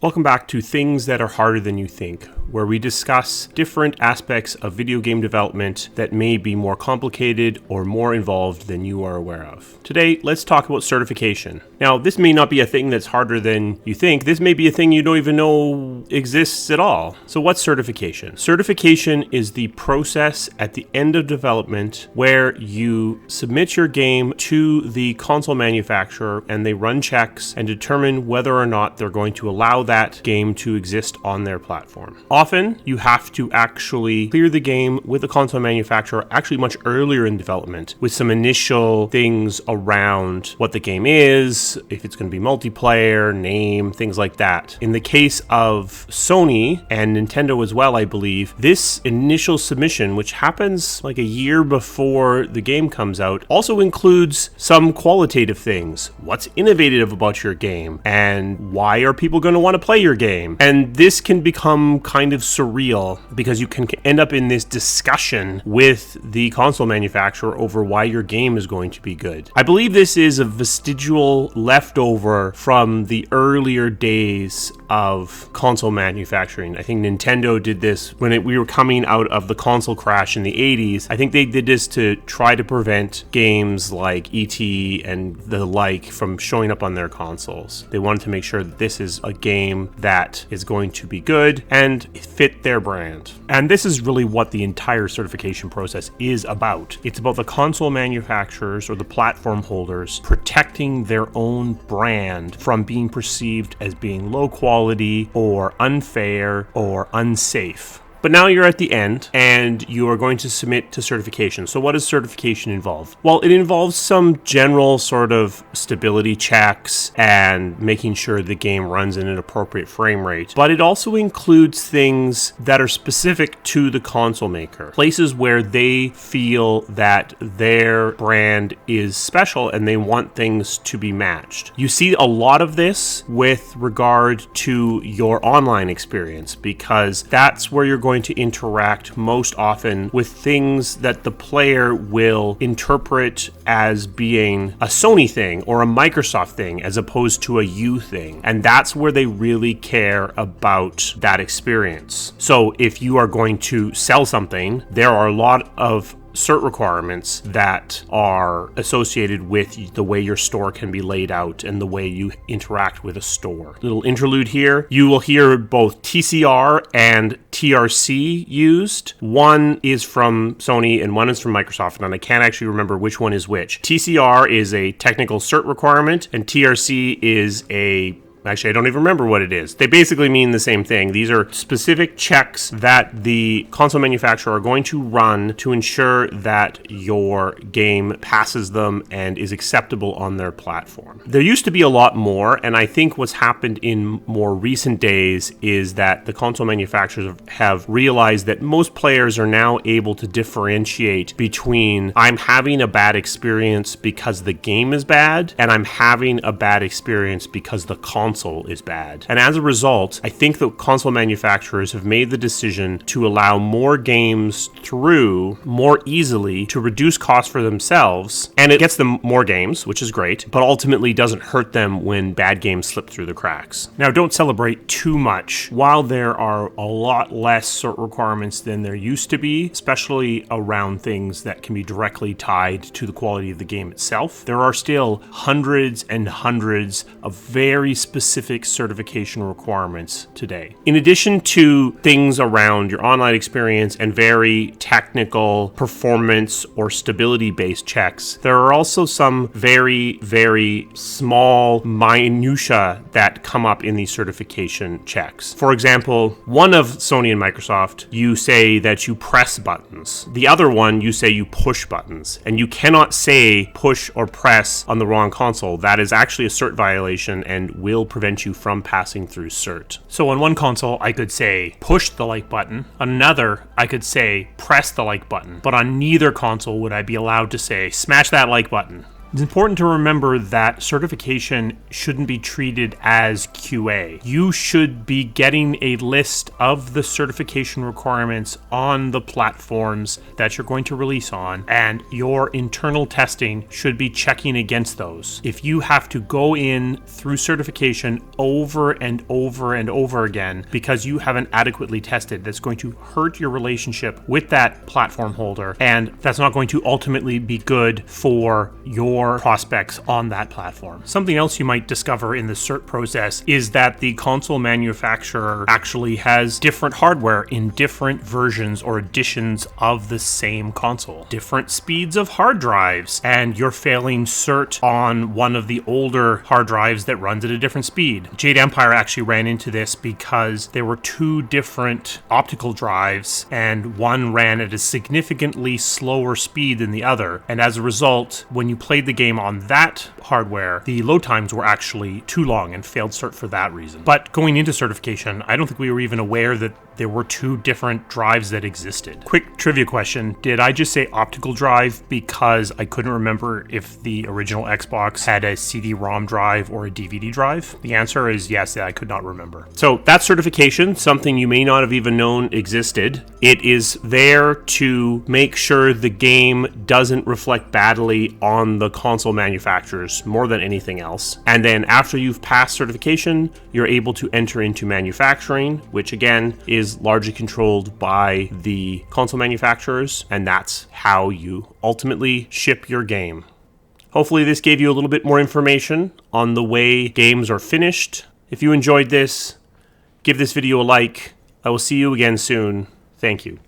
Welcome back to Things That Are Harder Than You Think, where we discuss different aspects of video game development that may be more complicated or more involved than you are aware of. Today, let's talk about certification. Now, this may not be a thing that's harder than you think. This may be a thing you don't even know exists at all. So what's certification? Certification is the process at the end of development where you submit your game to the console manufacturer and they run checks and determine whether or not they're going to allow that game to exist on their platform. Often, you have to actually clear the game with the console manufacturer actually much earlier in development with some initial things around what the game is, if it's going to be multiplayer, name, things like that. In the case of Sony and Nintendo as well, I believe, this initial submission, which happens like a year before the game comes out, also includes some qualitative things. What's innovative about your game? And why are people going to want to play your game? And this can become kind of surreal because you can end up in this discussion with the console manufacturer over why your game is going to be good. I believe this is a vestigial leftover from the earlier days of console manufacturing. I think Nintendo did this when we were coming out of the console crash in the 80s. I think they did this to try to prevent games like E.T. and the like from showing up on their consoles. They wanted to make sure that this is a game that is going to be good and fit their brand. And this is really what the entire certification process is about. It's about the console manufacturers or the platform holders protecting their own brand from being perceived as being low quality or unfair or unsafe. But now you're at the end and you are going to submit to certification. So what does certification involve? Well, it involves some general sort of stability checks and making sure the game runs in an appropriate frame rate. But it also includes things that are specific to the console maker. Places where they feel that their brand is special and they want things to be matched. You see a lot of this with regard to your online experience because that's where you're going to interact most often with things that the player will interpret as being a Sony thing or a Microsoft thing as opposed to a you thing. And that's where they really care about that experience. So if you are going to sell something, there are a lot of cert requirements that are associated with the way your store can be laid out and the way you interact with a store. Little interlude here. You will hear both TCR and TRC used. One is from Sony and one is from Microsoft, and I can't actually remember which one is which. TCR is a technical cert requirement and TRC is Actually, I don't even remember what it is. They basically mean the same thing. These are specific checks that the console manufacturer are going to run to ensure that your game passes them and is acceptable on their platform. There used to be a lot more, and I think what's happened in more recent days is that the console manufacturers have realized that most players are now able to differentiate between I'm having a bad experience because the game is bad, and I'm having a bad experience because the console is bad. And as a result, I think the console manufacturers have made the decision to allow more games through more easily to reduce costs for themselves, and it gets them more games, which is great, but ultimately doesn't hurt them when bad games slip through the cracks. Now, don't celebrate too much. While there are a lot less cert requirements than there used to be, especially around things that can be directly tied to the quality of the game itself, there are still hundreds and hundreds of very specific certification requirements today. In addition to things around your online experience and very technical performance or stability-based checks, there are also some very, very small minutia that come up in these certification checks. For example, one of Sony and Microsoft, you say that you press buttons. The other one, you say you push buttons. And you cannot say push or press on the wrong console. That is actually a cert violation and will prevent you from passing through cert. So on one console, I could say push the like button. On another, I could say press the like button. But on neither console would I be allowed to say smash that like button. It's important to remember that certification shouldn't be treated as QA. You should be getting a list of the certification requirements on the platforms that you're going to release on, and your internal testing should be checking against those. If you have to go in through certification over and over and over again because you haven't adequately tested, that's going to hurt your relationship with that platform holder, and that's not going to ultimately be good for your prospects on that platform. Something else you might discover in the cert process is that the console manufacturer actually has different hardware in different versions or editions of the same console. Different speeds of hard drives, and you're failing cert on one of the older hard drives that runs at a different speed. Jade Empire actually ran into this because there were two different optical drives, and one ran at a significantly slower speed than the other, and as a result, when you played the game on that hardware, the load times were actually too long and failed cert for that reason. But going into certification, I don't think we were even aware that there were two different drives that existed. Quick trivia question, did I just say optical drive because I couldn't remember if the original Xbox had a CD-ROM drive or a DVD drive? The answer is yes, I could not remember. So that's certification, something you may not have even known existed. It is there to make sure the game doesn't reflect badly on the console manufacturers more than anything else. And then after you've passed certification, you're able to enter into manufacturing, which again is largely controlled by the console manufacturers, and that's how you ultimately ship your game. Hopefully this gave you a little bit more information on the way games are finished. If you enjoyed this, give this video a like. I will see you again soon. Thank you.